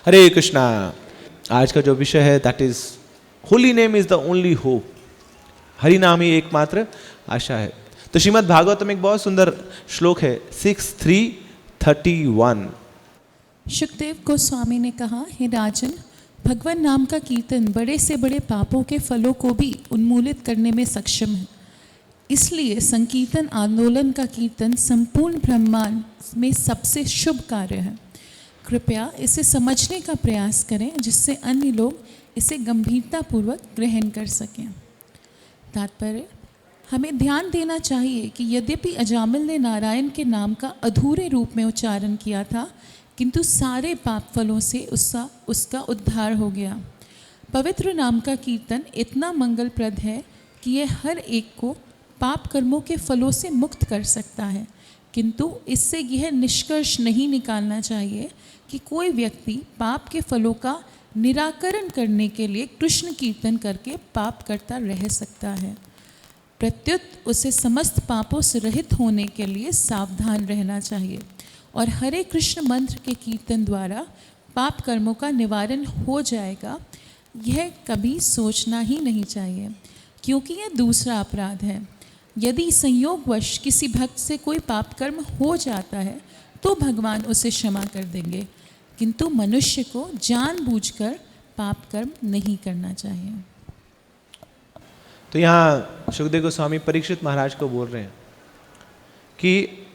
हरे कृष्णा। आज का जो विषय है that is Holi name is the only hope. Hari नाम ही एकमात्र आशा है। तो श्रीमद् भागवत में एक बहुत सुंदर श्लोक है 6:3:31। शुकदेव गोस्वामी ने कहा, हे राजन, भगवान नाम का कीर्तन बड़े से बड़े पापों के फलों को भी उन्मूलित करने में सक्षम है। इसलिए संकीर्तन आंदोलन का कीर्तन संपूर्ण ब्रह्मांड में सबसे शुभ कार्य है। कृपया इसे समझने का प्रयास करें जिससे अन्य लोग इसे गंभीरतापूर्वक ग्रहण कर सकें। तात्पर्य, हमें ध्यान देना चाहिए कि यद्यपि अजामिल ने नारायण के नाम का अधूरे रूप में उच्चारण किया था, किंतु सारे पाप फलों से उसका उद्धार हो गया। पवित्र नाम का कीर्तन इतना मंगलप्रद है कि यह हर एक को पाप कर्मों के फलों से मुक्त कर सकता है, किंतु इससे यह निष्कर्ष नहीं निकालना चाहिए कि कोई व्यक्ति पाप के फलों का निराकरण करने के लिए कृष्ण कीर्तन करके पाप करता रह सकता है। प्रत्युत उसे समस्त पापों से रहित होने के लिए सावधान रहना चाहिए और हरे कृष्ण मंत्र के कीर्तन द्वारा पाप कर्मों का निवारण हो जाएगा, यह कभी सोचना ही नहीं चाहिए, क्योंकि यह दूसरा अपराध है। यदि संयोगवश किसी भक्त से कोई पाप कर्म हो जाता है तो भगवान उसे क्षमा कर देंगे, किंतु मनुष्य को जानबूझकर पाप कर्म नहीं करना चाहिए। तो यहाँ सुखदेव गोस्वामी परीक्षित महाराज को बोल रहे हैं कि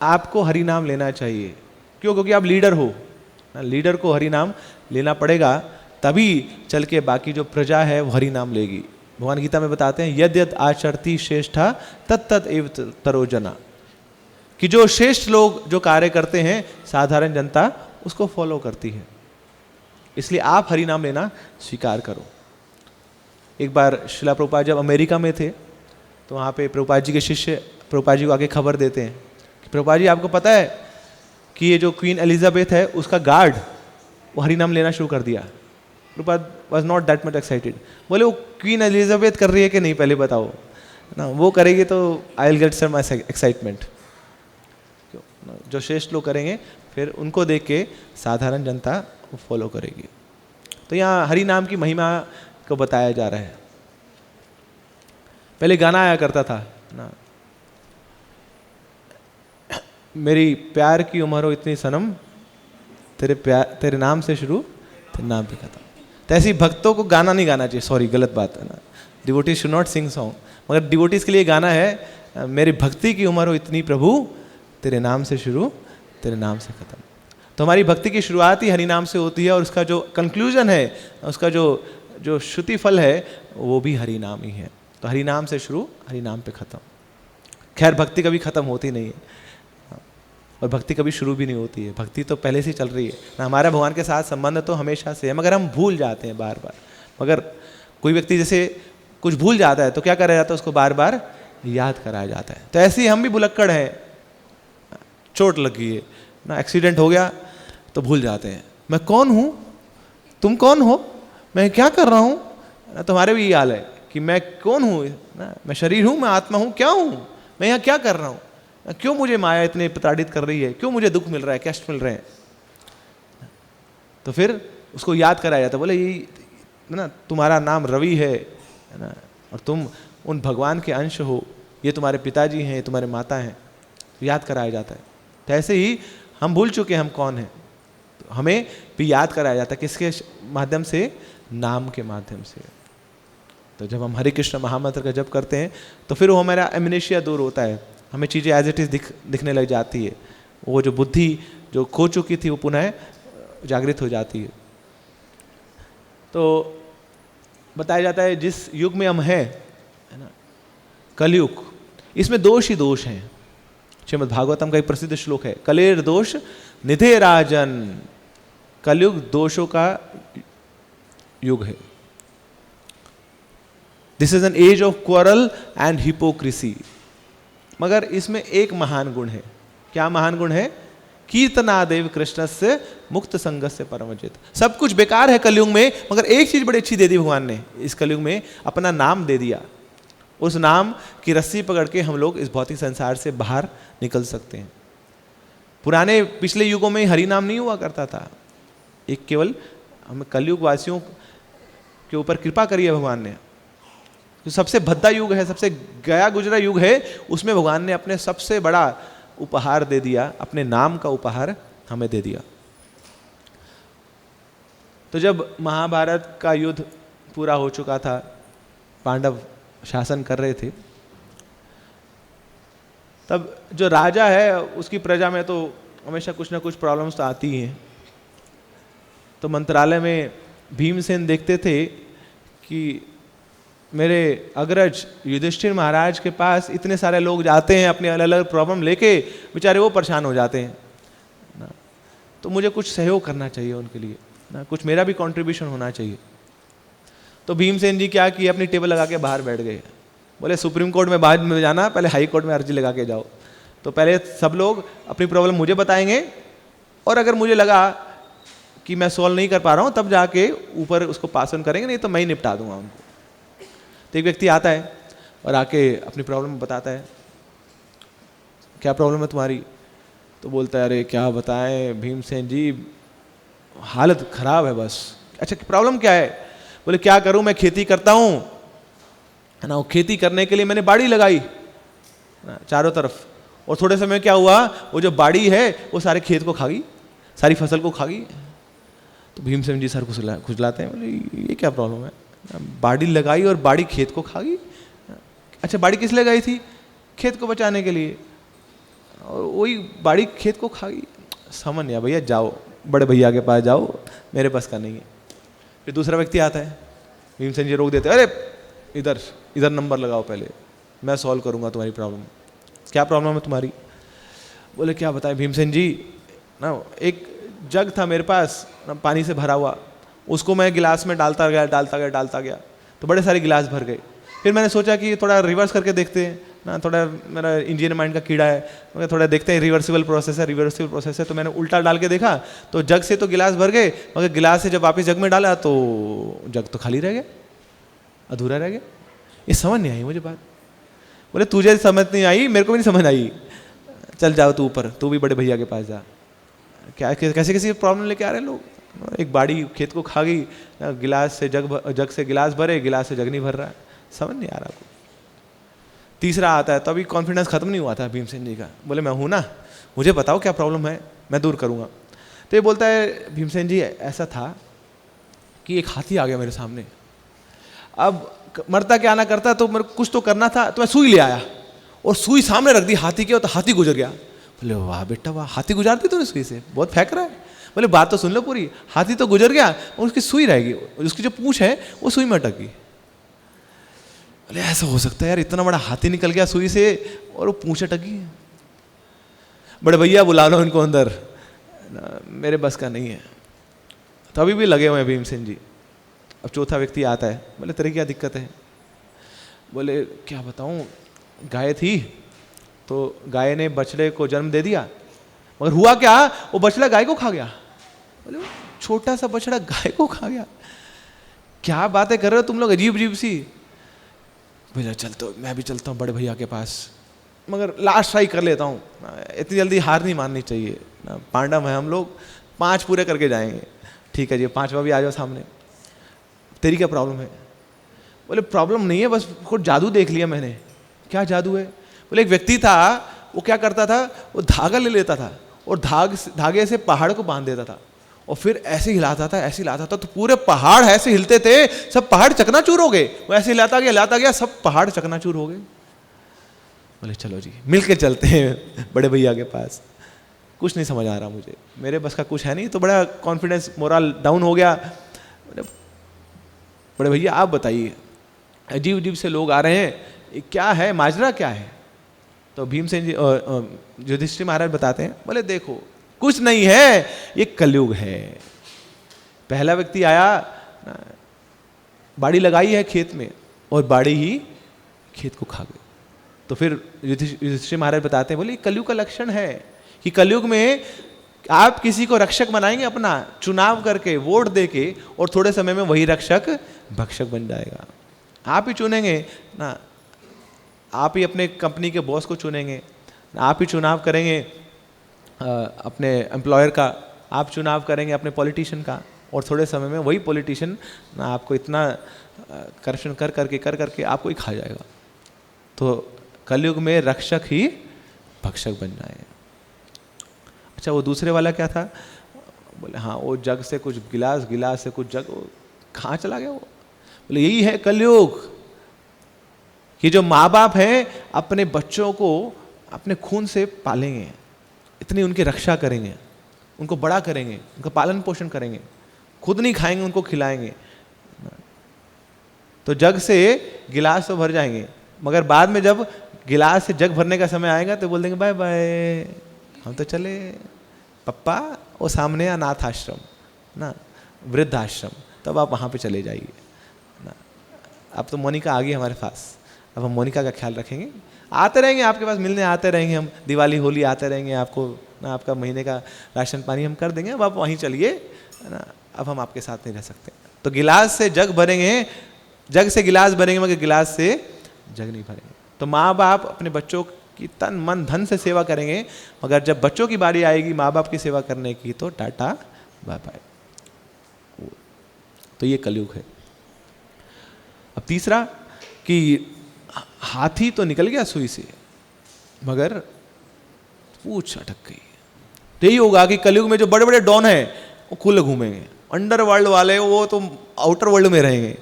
आपको हरि नाम लेना चाहिए। क्यों? क्योंकि आप लीडर हो, लीडर को हरि नाम लेना पड़ेगा, तभी चल के बाकी जो प्रजा है वो हरि नाम लेगी। भगवान गीता में बताते हैं यद यद आचरति श्रेष्ठा तत्तत एव तरोजना, कि जो श्रेष्ठ लोग जो कार्य करते हैं साधारण जनता उसको फॉलो करती है। इसलिए आप हरि नाम लेना स्वीकार करो। एक बार श्रीला प्रभुपाद जब अमेरिका में थे तो वहाँ पे प्रभुपाद जी के शिष्य प्रभुपाद जी को आगे खबर देते हैं कि प्रभुपाद जी आपको पता है कि ये जो क्वीन एलिजाबेथ है उसका गार्ड वो हरि नाम लेना शुरू कर दिया। Prabhupada was not that much excited. बोले वो क्वीन एलिजाबेथ कर रही है कि नहीं पहले बताओ ना, वो करेगी तो I will get some excitement. जो श्रेष्ठ लोग करेंगे फिर उनको देख के साधारण जनता वो फॉलो करेगी। तो यहाँ हरि नाम की महिमा को बताया जा रहा है। पहले गाना आया करता था ना, मेरी प्यार की उम्र हो इतनी सनम, तेरे नाम से शुरू तेरे नाम पे खत्म। तो ऐसी भक्तों को गाना नहीं गाना चाहिए, सॉरी गलत बात है ना, devotees should not sing song, मगर डिवोटीज के लिए गाना है मेरी भक्ति की उम्र हो इतनी प्रभु, तेरे नाम से शुरू तेरे नाम से खत्म। तो हमारी भक्ति की शुरुआत ही हरि नाम से होती है और उसका जो कंक्लूजन है, उसका जो श्रुति फल है वो भी हरि नाम ही है। तो हरि नाम से शुरू हरि नाम पे खत्म। खैर भक्ति कभी खत्म होती नहीं है और भक्ति कभी शुरू भी नहीं होती है, भक्ति तो पहले से चल रही है ना। हमारा भगवान के साथ संबंध तो हमेशा से है, मगर हम भूल जाते हैं बार बार। मगर कोई व्यक्ति जैसे कुछ भूल जाता है तो क्या कराया जाता है, उसको बार बार याद कराया जाता है। तो ऐसे ही हम भी भुलक्कड़ हैं, चोट लग गई है ना, एक्सीडेंट हो गया तो भूल जाते हैं मैं कौन हूँ, तुम कौन हो, मैं क्या कर रहा हूँ ना। तुम्हारे भी ये हाल है कि मैं कौन हूँ ना, मैं शरीर हूँ, मैं आत्मा हूँ, क्या हूँ मैं, यहाँ क्या कर रहा हूँ, क्यों मुझे माया इतने प्रताड़ित कर रही है, क्यों मुझे दुख मिल रहा है, कष्ट मिल रहे हैं। तो फिर उसको याद कराया जाता है, बोले ये ना तुम्हारा नाम रवि है ना, और तुम उन भगवान के अंश हो, ये तुम्हारे पिताजी हैं, ये तुम्हारे माता हैं, तो याद कराया जाता है। तो ऐसे ही हम भूल चुके हैं हम कौन हैं, तो हमें भी याद कराया जाता है। किसके माध्यम से? नाम के माध्यम से। तो जब हम हरे कृष्ण महामंत्र का जप करते हैं तो फिर वो हमारा एमनेशिया दूर होता है, हमें चीज़ें एज इट इज़ दिखने लग जाती है। वो जो बुद्धि जो खो चुकी थी वो पुनः जागृत हो जाती है। तो बताया जाता है जिस युग में हम हैं है ना, कलयुग, इसमें दोष ही दोष हैं। श्रीमद् भागवतम का एक प्रसिद्ध श्लोक है, कलेर दोष निधे राजन, कलयुग दोषों का युग है। This is an age of quarrel and hypocrisy. मगर इसमें एक महान गुण है। क्या महान गुण है? कीर्तनादेव कृष्ण से मुक्त संग से परमजित। सब कुछ बेकार है कलयुग में, मगर एक चीज बड़ी अच्छी दे दी भगवान ने इस कलयुग में, अपना नाम दे दिया। उस नाम की रस्सी पकड़ के हम लोग इस भौतिक संसार से बाहर निकल सकते हैं। पुराने पिछले युगों में हरि नाम नहीं हुआ करता था, एक केवल हम कलयुग वासियों के ऊपर कृपा करी है भगवान ने। जो सबसे भद्दा युग है, सबसे गया गुजरा युग है, उसमें भगवान ने अपने सबसे बड़ा उपहार दे दिया, अपने नाम का उपहार हमें दे दिया। तो जब महाभारत का युद्ध पूरा हो चुका था, पांडव शासन कर रहे थे, तब जो राजा है उसकी प्रजा में तो हमेशा कुछ ना कुछ प्रॉब्लम्स तो आती ही हैं। तो मंत्रालय में भीमसेन देखते थे कि मेरे अग्रज युधिष्ठिर महाराज के पास इतने सारे लोग जाते हैं अपनी अलग अलग प्रॉब्लम लेके, बेचारे वो परेशान हो जाते हैं ना, तो मुझे कुछ सहयोग करना चाहिए उनके लिए ना, कुछ मेरा भी कंट्रीब्यूशन होना चाहिए। तो भीमसेन जी क्या किए, अपनी टेबल लगा के बाहर बैठ गए। बोले सुप्रीम कोर्ट में बाद में जाना, पहले हाई कोर्ट में अर्जी लगा के जाओ। तो पहले सब लोग अपनी प्रॉब्लम मुझे बताएंगे, और अगर मुझे लगा कि मैं सॉल्व नहीं कर पा रहा हूँ तब जाके ऊपर उसको पास ऑन करेंगे, नहीं तो मैं ही निपटा दूंगा उनको। तो एक व्यक्ति आता है और आके अपनी प्रॉब्लम बताता है, क्या प्रॉब्लम है तुम्हारी? तो बोलता है अरे क्या बताएं भीमसेन जी, हालत खराब है बस। अच्छा प्रॉब्लम क्या है? बोले क्या करूं, मैं खेती करता हूं है ना, खेती करने के लिए मैंने बाड़ी लगाई चारों तरफ, और थोड़े समय क्या हुआ, वो जो बाड़ी है वो सारे खेत को खा गई, सारी फसल को खा गई। तो भीमसेन जी सर खुजलाते हैं, बोले ये क्या प्रॉब्लम है, बाड़ी लगाई और बाड़ी खेत को खा गई। अच्छा बाड़ी किस लिए लगाई थी? खेत को बचाने के लिए, और वही बाड़ी खेत को खा गई। समझ नहीं भैया, जाओ बड़े भैया के पास जाओ, मेरे पास का नहीं है। फिर दूसरा व्यक्ति आता है, भीमसेन जी रोक देते, अरे इधर इधर नंबर लगाओ, पहले मैं सॉल्व करूंगा तुम्हारी प्रॉब्लम। क्या प्रॉब्लम है तुम्हारी? बोले क्या बताएं भीमसेन जी ना, एक जग था मेरे पास ना, पानी से भरा हुआ, उसको मैं गिलास में डालता गया, तो बड़े सारे गिलास भर गए। फिर मैंने सोचा कि थोड़ा रिवर्स करके देखते हैं ना, थोड़ा मेरा इंजीनियर माइंड का कीड़ा है, मगर थोड़ा देखते हैं रिवर्सिबल प्रोसेस है। तो मैंने उल्टा डाल के देखा, तो जग से तो गिलास भर गए, मगर गिलास से जब वापस जग में डाला तो जग तो खाली रह गया, अधूरा रह गया। ये समझ नहीं आई मुझे बात। बोले तुझे समझ नहीं आई, मेरे को भी नहीं समझ आई, चल जाओ तू ऊपर, तू भी बड़े भैया के पास जा। क्या कैसे कैसे प्रॉब्लम लेके आ रहे हैं लोग। एक बाड़ी खेत को खा गई, गिलास से जग से गिलास भरे, गिलास से जग नहीं भर रहा है, समझ नहीं आ रहा को। तीसरा आता है, तो अभी कॉन्फिडेंस खत्म नहीं हुआ था भीमसेन जी का। बोले मैं हूं ना, मुझे बताओ क्या प्रॉब्लम है, मैं दूर करूंगा। तो ये बोलता है भीमसेन जी ऐसा था कि एक हाथी आ गया मेरे सामने, अब मरता क्या ना करता, तो मेरे कुछ तो करना था, तो मैं सुई ले आया और सुई सामने रख दी हाथी के, और तो हाथी गुजर गया। बोले वाह बेटा वाह, हाथी गुजार दी तूने सुई से, बहुत फेंक रहा है। बोले बात तो सुन लो पूरी, हाथी तो गुजर गया और उसकी सुई रहेगी, उसकी जो पूंछ है वो सुई में अटक गई। बोले ऐसा हो सकता है यार, इतना बड़ा हाथी निकल गया सुई से और वो पूंछ अटक गई। बड़े भैया बुला लो इनको अंदर, मेरे बस का नहीं है। तो अभी भी लगे हुए हैं भीमसेन जी। अब चौथा व्यक्ति आता है, बोले तेरे क्या दिक्कत है? बोले क्या बताऊं, गाय थी तो गाय ने बछड़े को जन्म दे दिया, मगर हुआ क्या, वो बछड़ा गाय को खा गया। बोले छोटा सा बछड़ा गाय को खा गया, क्या बातें कर रहे हो तुम लोग, अजीब अजीब सी। भैया चल तो मैं भी चलता हूँ बड़े भैया के पास, मगर लास्ट ट्राई कर लेता हूँ, इतनी जल्दी हार नहीं माननी चाहिए ना, पांडव है हम लोग, 5 पूरे करके जाएंगे। ठीक है जी, 5वां भी आ जाओ सामने। तेरी क्या प्रॉब्लम है? बोले प्रॉब्लम नहीं है, बस कुछ जादू देख लिया मैंने। क्या जादू है? बोले एक व्यक्ति था, वो क्या करता था, वो धागा ले लेता था और धागे से पहाड़ को बांध देता था, और फिर ऐसे हिलाता था, ऐसे हिलाता था, तो पूरे पहाड़ ऐसे हिलते थे, सब पहाड़ चकनाचूर हो गए। वो ऐसे हिलाता गया, सब पहाड़ चकनाचूर हो गए। बोले चलो जी मिल के चलते हैं बड़े भैया के पास। कुछ नहीं समझ आ रहा मुझे, मेरे बस का कुछ है नहीं। तो बड़ा कॉन्फिडेंस, मोरल डाउन हो गया। बड़े भैया आप बताइए, अजीब अजीब से लोग आ रहे हैं, ये क्या है, माजरा क्या है? तो भीमसेन जी युधिष्ठिर महाराज बताते हैं, बोले देखो कुछ नहीं है, ये कलयुग है। पहला व्यक्ति आया, बाड़ी लगाई है खेत में और बाड़ी ही खेत को खा गई। तो फिर युधिष्ठिर महाराज बताते हैं, बोले कलयुग का लक्षण है कि कलयुग में आप किसी को रक्षक बनाएंगे अपना, चुनाव करके, वोट देके, और थोड़े समय में वही रक्षक भक्षक बन जाएगा। आप ही चुनेंगे ना, आप ही अपने कंपनी के बॉस को चुनेंगे, आप ही चुनाव करेंगे अपने एम्प्लॉयर का, आप चुनाव करेंगे अपने पॉलिटिशियन का, और थोड़े समय में वही पॉलिटिशियन ना आपको इतना करप्शन कर करके आपको ही खा जाएगा। तो कलयुग में रक्षक ही भक्षक बन जाए। अच्छा, वो दूसरे वाला क्या था? बोले हाँ, वो जग से कुछ गिलास, गिलास से कुछ जग, कहाँ चला गया वो? बोले यही है कलयुग कि जो माँ बाप हैं अपने बच्चों को अपने खून से पालेंगे, इतनी उनकी रक्षा करेंगे, उनको बड़ा करेंगे, उनका पालन पोषण करेंगे, खुद नहीं खाएंगे, उनको खिलाएंगे। तो जग से गिलास तो भर जाएंगे, मगर बाद में जब गिलास से जग भरने का समय आएगा तो बोल देंगे बाय बाय, हम तो चले पप्पा, वो सामने अनाथ आश्रम ना, वृद्ध आश्रम, तब आप वहाँ पे चले जाइए ना। अब तो मोनिका आ गई हमारे पास, अब हम मोनिका का ख्याल रखेंगे, आते रहेंगे आपके पास मिलने, आते रहेंगे हम, दिवाली होली आते रहेंगे, आपको ना आपका महीने का राशन पानी हम कर देंगे, अब आप वहीं चलिए ना, अब हम आपके साथ नहीं रह सकते। तो गिलास से जग भरेंगे, जग से गिलास भरेंगे मगर गिलास से जग नहीं भरेंगे। तो माँ बाप अपने बच्चों की तन मन धन से सेवा करेंगे, मगर जब बच्चों की बारी आएगी माँ बाप की सेवा करने की तो टाटा बाय बाय। तो ये कलयुग है। अब तीसरा कि हाथी तो निकल गया सुई से मगर पूंछ अटक गई। तो यही होगा कि कलयुग में जो बड़े बड़े डॉन हैं वो खुले घूमेंगे, अंडर वर्ल्ड वाले वो तो आउटर वर्ल्ड में रहेंगे,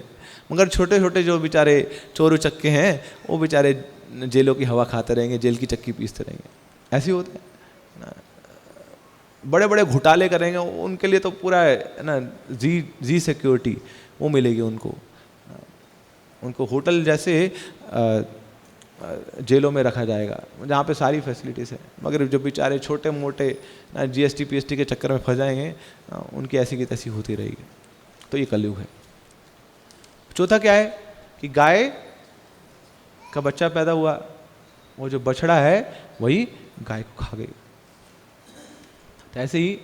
मगर छोटे छोटे जो बेचारे चोर उचक्के हैं वो बेचारे जेलों की हवा खाते रहेंगे, जेल की चक्की पीसते रहेंगे। ऐसे होते हैं ना, बड़े बड़े घोटाले करेंगे, उनके लिए तो पूरा है ना जी सिक्योरिटी वो मिलेगी उनको, उनको होटल जैसे जेलों में रखा जाएगा जहाँ पे सारी फैसिलिटीज़ है। मगर जो बेचारे छोटे मोटे ना जीएसटी पीएसटी के चक्कर में फंस जाएंगे, उनकी ऐसी की तैसी होती रहेगी। तो ये कलयुग है। चौथा क्या है कि गाय का बच्चा पैदा हुआ, वो जो बछड़ा है वही गाय को खा गई। तो ऐसे ही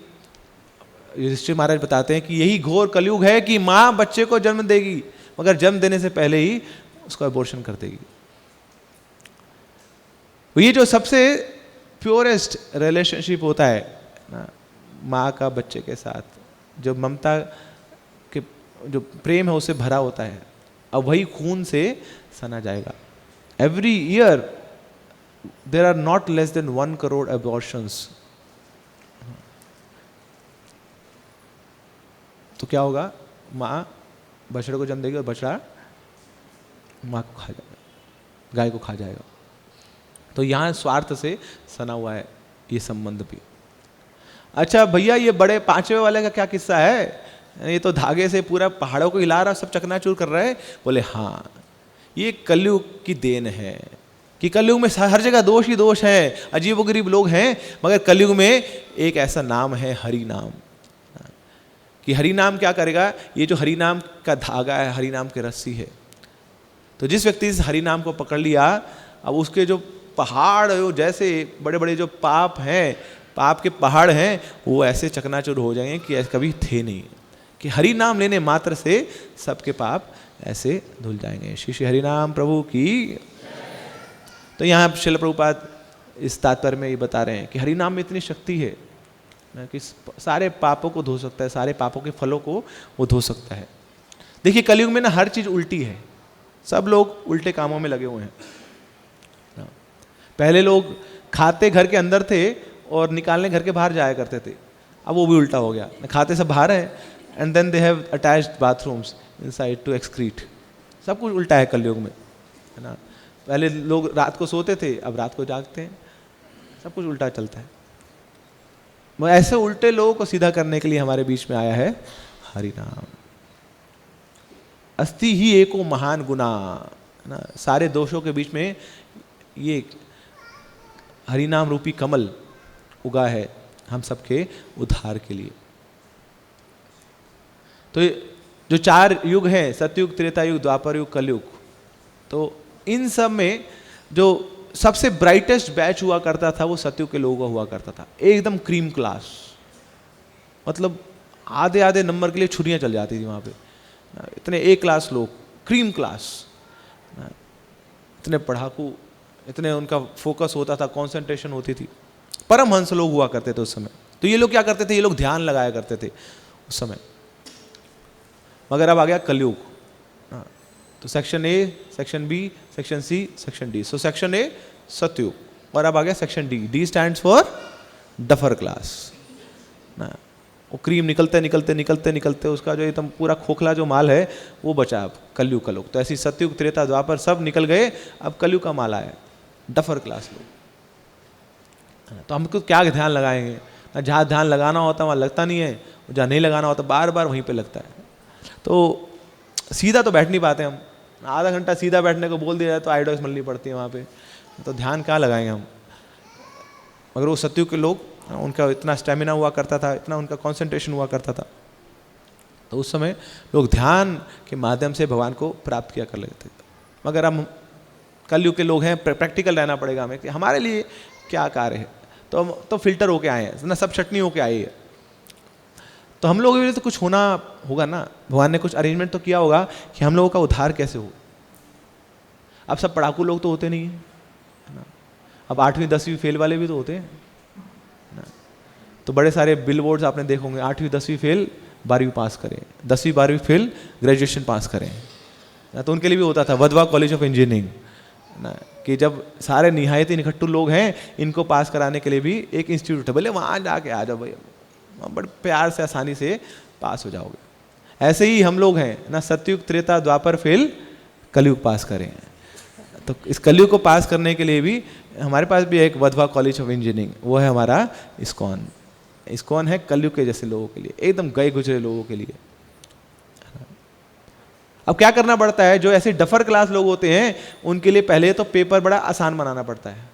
युधिष्ठिर महाराज बताते हैं कि यही घोर कलयुग है कि माँ बच्चे को जन्म देगी मगर जन्म देने से पहले ही उसको अबॉर्शन कर देगी। ये जो सबसे प्योरेस्ट रिलेशनशिप होता है ना माँ का बच्चे के साथ, जो ममता के जो प्रेम है उससे भरा होता है, अब वही खून से सना जाएगा। Every year there are not less than 1 crore abortions. तो क्या होगा, माँ बछड़े को जन्म देगी और बछड़ा माँ को खा जाएगा, गाय को खा जाएगा। तो यहाँ स्वार्थ से सना हुआ है ये संबंध भी। अच्छा भैया, ये बड़े 5वें वाले का क्या किस्सा है? ये तो धागे से पूरा पहाड़ों को हिला रहा, सब चकनाचूर कर रहा है। बोले हाँ, ये कलयुग की देन है कि कलयुग में हर जगह दोष ही दोष है, अजीबोगरीब लोग हैं, मगर कलयुग में एक ऐसा नाम है हरि नाम, कि हरि नाम क्या करेगा, ये जो हरि नाम का धागा है, हरि नाम की रस्सी है, तो जिस व्यक्ति इस हरि नाम को पकड़ लिया, अब उसके जो पहाड़ जैसे बड़े बड़े जो पाप हैं, पाप के पहाड़ हैं, वो ऐसे चकनाचूर हो जाएंगे कि ऐसे कभी थे नहीं, कि हरि नाम लेने मात्र से सबके पाप ऐसे धुल जाएंगे। श्री श्री हरि नाम प्रभु की। तो यहाँ श्रील प्रभुपाद इस तात्पर्य में ये बता रहे हैं कि हरि नाम में इतनी शक्ति है ना कि सारे पापों को धो सकता है, सारे पापों के फलों को वो धो सकता है। देखिए कलयुग में ना हर चीज़ उल्टी है, सब लोग उल्टे कामों में लगे हुए हैं। पहले लोग खाते घर के अंदर थे और निकालने घर के बाहर जाया करते थे, अब वो भी उल्टा हो गया, खाते सब बाहर है and then they have attached bathrooms inside to excrete. सब कुछ उल्टा है कलयुग में, है ना। पहले लोग रात को सोते थे, अब रात को जागते हैं, सब कुछ उल्टा चलता है। ऐसे उल्टे लोगों को सीधा करने के लिए हमारे बीच में आया है हरि नाम। अस्ति ही एको महान गुना, ना सारे दोषों के बीच में ये हरि नाम रूपी कमल उगा है हम सबके उद्धार के लिए। तो जो 4 युग हैं, सतयुग, त्रेता युग, द्वापर युग, कलयुग, तो इन सब में जो सबसे ब्राइटेस्ट बैच हुआ करता था वो सतयुग के लोगों का हुआ करता था, एकदम क्रीम क्लास, मतलब आधे आधे नंबर के लिए छुरियां चल जाती थी वहाँ पे, इतने A क्लास लोग, क्रीम क्लास, इतने पढ़ाकू, इतने उनका फोकस होता था, कंसंट्रेशन होती थी, परमहंस लोग हुआ करते थे उस समय। तो ये लोग क्या करते थे, ये लोग ध्यान लगाया करते थे उस समय। मगर अब आ गया कलयुग। हाँ, तो section A, section B, section C, section D. So section A Satyug, और अब आ गया section D. D stands for duffer class ना। वो क्रीम निकलते निकलते निकलते निकलते उसका जो एकदम पूरा खोखला जो माल है वो बचा अब कलयुग का लोग। तो ऐसी सतयुग, त्रेता, द्वापर सब निकल गए, अब कलयुग का माल आया, डफर क्लास लोग। तो हमको क्या ध्यान लगाएंगे ना, जहाँ ध्यान लगाना होता वहाँ लगता नहीं है, जहाँ नहीं लगाना होता बार बार वहीं पे लगता है। तो सीधा तो बैठ नहीं पाते हम, आधा घंटा सीधा बैठने को बोल दिया जाए तो आइडोस मलनी पड़ती है वहाँ पे, तो ध्यान क्या लगाएंगे हम। मगर वो सतयुग के लोग, उनका इतना स्टेमिना हुआ करता था, इतना उनका कंसंट्रेशन हुआ करता था, तो उस समय लोग ध्यान के माध्यम से भगवान को प्राप्त किया कर लेते थे। मगर हम कलयुग के लोग हैं, प्रैक्टिकल रहना पड़ेगा हमें कि हमारे लिए क्या कार्य है। तो हम तो फिल्टर होके आए हैं ना, सब चटनी होके आए हैं, तो हम लोगों के लिए तो कुछ होना होगा ना। भगवान ने कुछ अरेंजमेंट तो किया होगा कि हम लोगों का उद्धार कैसे हो। अब सब पढ़ाकू लोग तो होते नहीं है ना, अब 8वीं 10वीं फेल वाले भी तो होते हैं ना। तो बड़े सारे बिल बोर्ड्स आपने देखे होंगे, 8वीं 10वीं फेल 12वीं पास करें, 10वीं 12वीं फेल ग्रेजुएशन पास करें ना। तो उनके लिए भी होता था वधवा कॉलेज ऑफ इंजीनियरिंग ना, कि जब सारे निहायत ही निखट्टू लोग हैं, इनको पास कराने के लिए भी एक इंस्टीट्यूट है, बोले वहाँ जाके आ जाओ भाई, बड़े प्यार से आसानी से पास हो जाओगे। ऐसे ही हम लोग हैं ना, सतयुग, त्रेता, द्वापर फेल, कलयुग पास करें। तो इस कलयुग को पास करने के लिए भी हमारे पास भी एक वधवा कॉलेज ऑफ इंजीनियरिंग, वो है हमारा इस्कॉन। इस्कॉन है कलयुग के जैसे लोगों के लिए, एकदम गए गुजरे लोगों के लिए। अब क्या करना पड़ता है, जो ऐसे डफर क्लास लोग होते हैं उनके लिए पहले तो पेपर बड़ा आसान बनाना पड़ता है,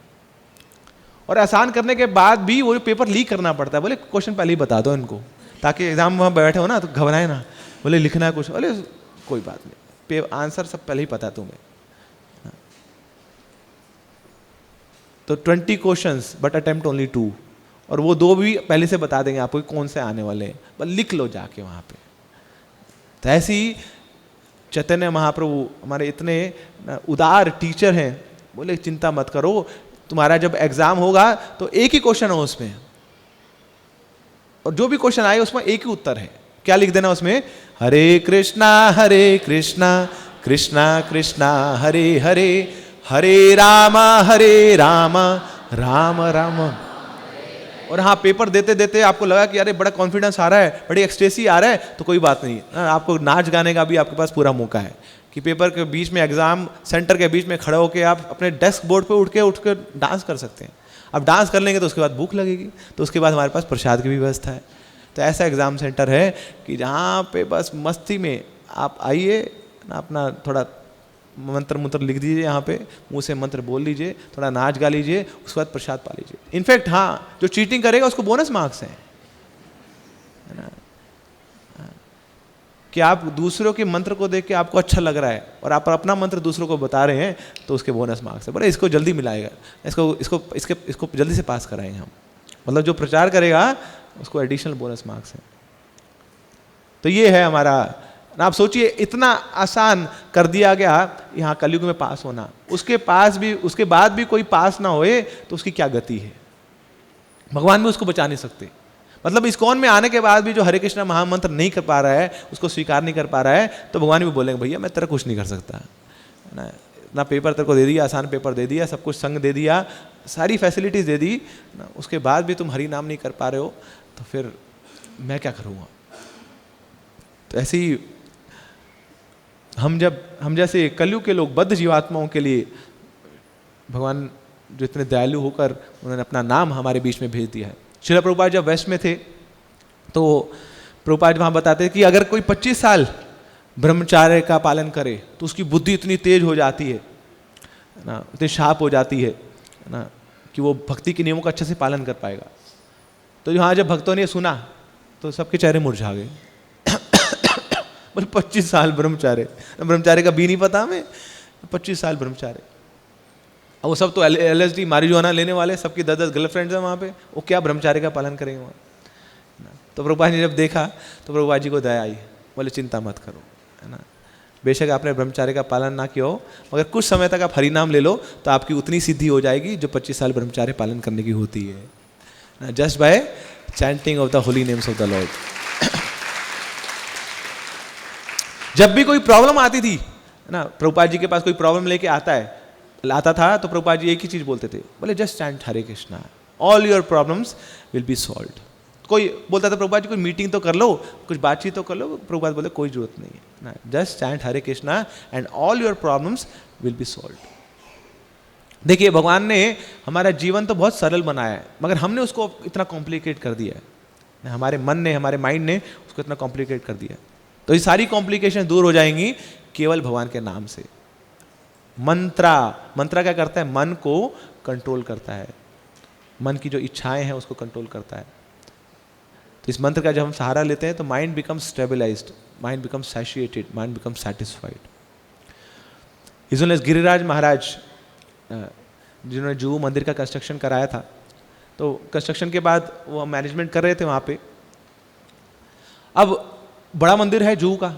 और आसान करने के बाद भी वो पेपर लीक करना पड़ता है। बोले क्वेश्चन पहले ही बता दो इनको, ताकि एग्जाम में बैठे हो ना तो घबराए ना, बोले लिखना है कुछ, बोले कोई बात नहीं, आंसर सब पहले ही पता है तुम्हें। तो 20 क्वेश्चंस बट अटेम्प्ट ओनली 2, और वो 2 भी पहले से बता देंगे आपको कौन से आने वाले हैं, बस लिख लो जाके वहाँ पे। तो ऐसे ही चैतन्य महाप्रभु हमारे इतने उदार टीचर हैं, बोले चिंता मत करो, तुम्हारा जब एग्जाम होगा तो एक ही क्वेश्चन हो उसमें, और जो भी क्वेश्चन आए उसमें एक ही उत्तर है। क्या लिख देना उसमें, हरे कृष्णा कृष्णा कृष्णा हरे हरे, हरे राम राम राम। और हाँ, पेपर देते देते आपको लगा कि अरे बड़ा कॉन्फिडेंस आ रहा है, बड़ी एक्सटेसी आ रहा है, तो कोई बात नहीं, आपको नाच गाने का भी आपके पास पूरा मौका है कि पेपर के बीच में, एग्जाम सेंटर के बीच में खड़े होकर आप अपने डेस्क बोर्ड पे उठ के डांस कर सकते हैं। अब डांस कर लेंगे तो उसके बाद भूख लगेगी, तो उसके बाद हमारे पास प्रसाद की भी व्यवस्था है। तो ऐसा एग्जाम सेंटर है कि जहाँ पे बस मस्ती में आप आइए ना, अपना थोड़ा मंत्र लिख दीजिए, यहाँ पे मुंह से मंत्र बोल लीजिए, थोड़ा नाच गा लीजिए, उसके बाद प्रसाद पा लीजिए। इनफैक्ट हाँ, जो चीटिंग करेगा उसको बोनस मार्क्स हैं, है ना, कि आप दूसरों के मंत्र को देख के आपको अच्छा लग रहा है और आप अपना मंत्र दूसरों को बता रहे हैं, तो उसके बोनस मार्क्स है। बोले इसको जल्दी मिलाएगा, इसको जल्दी से पास कराएंगे हम, मतलब जो प्रचार करेगा उसको एडिशनल बोनस मार्क्स है। तो ये है हमारा ना। आप सोचिए, इतना आसान कर दिया गया यहाँ कलयुग में पास होना, उसके बाद भी कोई पास ना होए तो उसकी क्या गति है। भगवान भी उसको बचा नहीं सकते। मतलब इस्कॉन में आने के बाद भी जो हरे कृष्णा महामंत्र नहीं कर पा रहा है, उसको स्वीकार नहीं कर पा रहा है, तो भगवान भी बोलेंगे भैया मैं तेरा कुछ नहीं कर सकता ना, इतना पेपर तेरे को दे दिया, आसान पेपर दे दिया, सब कुछ संग दे दिया, सारी फैसिलिटीज दे दी ना, उसके बाद भी तुम हरि नाम नहीं कर पा रहे हो, तो फिर मैं क्या करूँगा। तो ऐसे ही हम जैसे कलयुग के लोग, बद्ध जीवात्माओं के लिए भगवान जो इतने दयालु होकर उन्होंने अपना नाम हमारे बीच में भेज दिया है। श्रील प्रभुपाद जब वेस्ट में थे तो प्रभुपाद वहाँ बताते कि अगर कोई 25 साल ब्रह्मचार्य का पालन करे तो उसकी बुद्धि इतनी तेज हो जाती है ना, इतनी शार्प हो जाती है ना, कि वो भक्ति के नियमों का अच्छे से पालन कर पाएगा। तो यहाँ जब भक्तों ने सुना तो सबके चेहरे मुरझा गए। बोले 25 साल ब्रह्मचार्य का भी नहीं पता हमें, 25 साल ब्रह्मचार्य। अब वो सब तो LSD मारिजुआना लेने वाले, सबकी 10-10 गर्लफ्रेंड्स हैं वहाँ पे, वो क्या ब्रह्मचार्य का पालन करेंगे वहाँ। तो प्रभुपाद ने जब देखा तो प्रभुपाद जी को दया आई, बोले चिंता मत करो, है ना, बेशक आपने ब्रह्मचार्य का पालन ना किया हो, मगर कुछ समय तक आप हरि नाम ले लो तो आपकी उतनी सिद्धि हो जाएगी जो 25 साल ब्रह्मचार्य पालन करने की होती है ना, just by chanting of the Holi names of the Lord. जब भी कोई प्रॉब्लम आती थी ना, प्रभुपाद जी के पास कोई प्रॉब्लम लेके आता था तो प्रभुपाद जी एक ही चीज बोलते थे, बोले just chant Hare Krishna, all your problems will be solved. कोई बोलता था प्रभुपाद जी कोई मीटिंग तो कर लो, कुछ बातचीत तो कर लो, प्रभुपाद बोले कोई जरूरत नहीं है ना, just chant Hare Krishna and all your problems will be solved. देखिए भगवान ने हमारा जीवन तो बहुत सरल बनाया है, मगर हमने उसको इतना कॉम्प्लिकेट कर दिया है, हमारे मन ने, हमारे माइंड ने उसको इतना कॉम्प्लिकेट कर दिया है। तो ये सारी कॉम्प्लिकेशन दूर हो जाएंगी केवल भगवान के नाम से। मंत्रा क्या करता है? मन को कंट्रोल करता है, मन की जो इच्छाएं हैं उसको कंट्रोल करता है। तो इस मंत्र का जब हम सहारा लेते हैं तो mind becomes stabilised, mind becomes satisfied, mind becomes satisfied. इसलिए गिरिराज महाराज जिन्होंने जू मंदिर का कंस्ट्रक्शन कराया था, तो कंस्ट्रक्शन के बाद वो मैनेजमेंट कर रहे थे वहाँ पे। अब बड़ा मंदिर है जू का,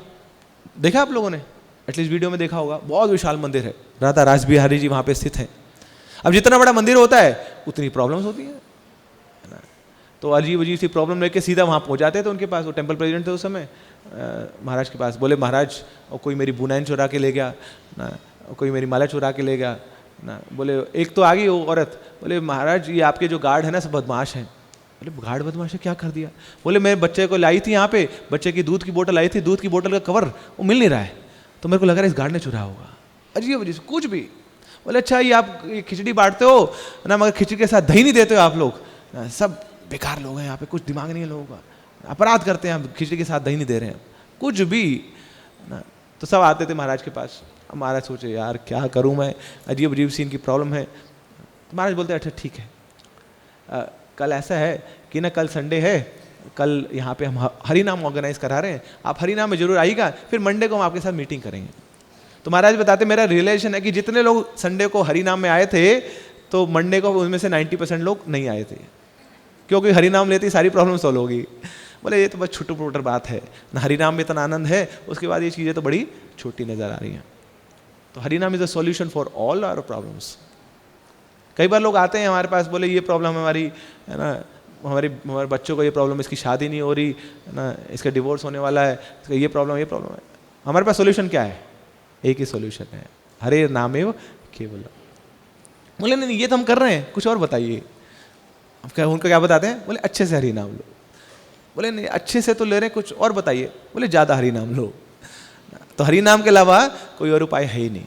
देखा आप लोगों ने, एटलीस्ट वीडियो में देखा होगा, बहुत विशाल मंदिर है, राधा रास बिहारी जी वहाँ पे स्थित हैं। अब जितना बड़ा मंदिर होता है उतनी प्रॉब्लम्स होती हैं ना, तो अजीब सी प्रॉब्लम लेके सीधा वहाँ पहुँच जाते थे उनके पास। वो टेम्पल प्रेसिडेंट थे उस समय, महाराज के पास। बोले महाराज कोई मेरी बुनाइन चुरा के ले गया ना, कोई मेरी माला चुरा के ले गया ना। बोले एक तो आ गई वो औरत, बोले महाराज ये आपके जो गार्ड है ना सब बदमाश हैं। बोले गार्ड बदमाश है, क्या कर दिया? बोले मैं बच्चे को लाई थी यहाँ पे, बच्चे की दूध की बोतल आई थी, दूध की बोतल का कवर वो मिल नहीं रहा है, तो मेरे को लग रहा है इस गार्ड ने चुराया होगा। अजीब अजीब कुछ भी। बोले अच्छा ये आप खिचड़ी बांटते हो ना, मगर खिचड़ी के साथ दही नहीं देते हो आप लोग ना, सब बेकार लोग हैं यहाँ पे, कुछ दिमाग नहीं है लोगों का, अपराध करते हैं, हम खिचड़ी के साथ दही नहीं दे रहे हैं, कुछ भी ना। तो सब आते थे महाराज के पास। अब महाराज सोचे यार क्या करूँ मैं, अजीब अजीब सी इनकी प्रॉब्लम है। तो महाराज बोलते अच्छा ठीक है, कल ऐसा है कि ना कल संडे है, कल यहाँ पे हम हरि नाम ऑर्गेनाइज करा रहे हैं, आप हरि नाम में जरूर आइएगा, फिर मंडे को हम आपके साथ मीटिंग करेंगे। तो महाराज बताते मेरा रिलेशन है कि जितने लोग संडे को हरि नाम में आए थे, तो मंडे को उनमें से 90% लोग नहीं आए थे, क्योंकि हरि नाम लेते ही सारी प्रॉब्लम सॉल्व होगी। बोले ये तो बस छोटी मोटर बात है ना, हरि नाम में इतना आनंद है, उसके बाद ये चीज़ें तो बड़ी छोटी नजर आ रही हैं। तो Hari naam is a solution for all our problems. कई बार लोग आते हैं हमारे पास, बोले ये प्रॉब्लम हमारी है ना, हमारे बच्चों को ये प्रॉब्लम, इसकी शादी नहीं हो रही है ना, इसका डिवोर्स होने वाला है, इसका ये प्रॉब्लम है। हमारे पास सॉल्यूशन क्या है? एक ही सॉल्यूशन है, हरे नामेव केवलम। बोले नहीं ये तो हम कर रहे हैं, कुछ और बताइए। उनको क्या बताते हैं? बोले अच्छे से हरि नाम लो। बोले नहीं अच्छे से तो ले रहे हैं, कुछ और बताइए। बोले ज़्यादा हरि नाम लो। तो हरि नाम के अलावा कोई और उपाय है ही नहीं,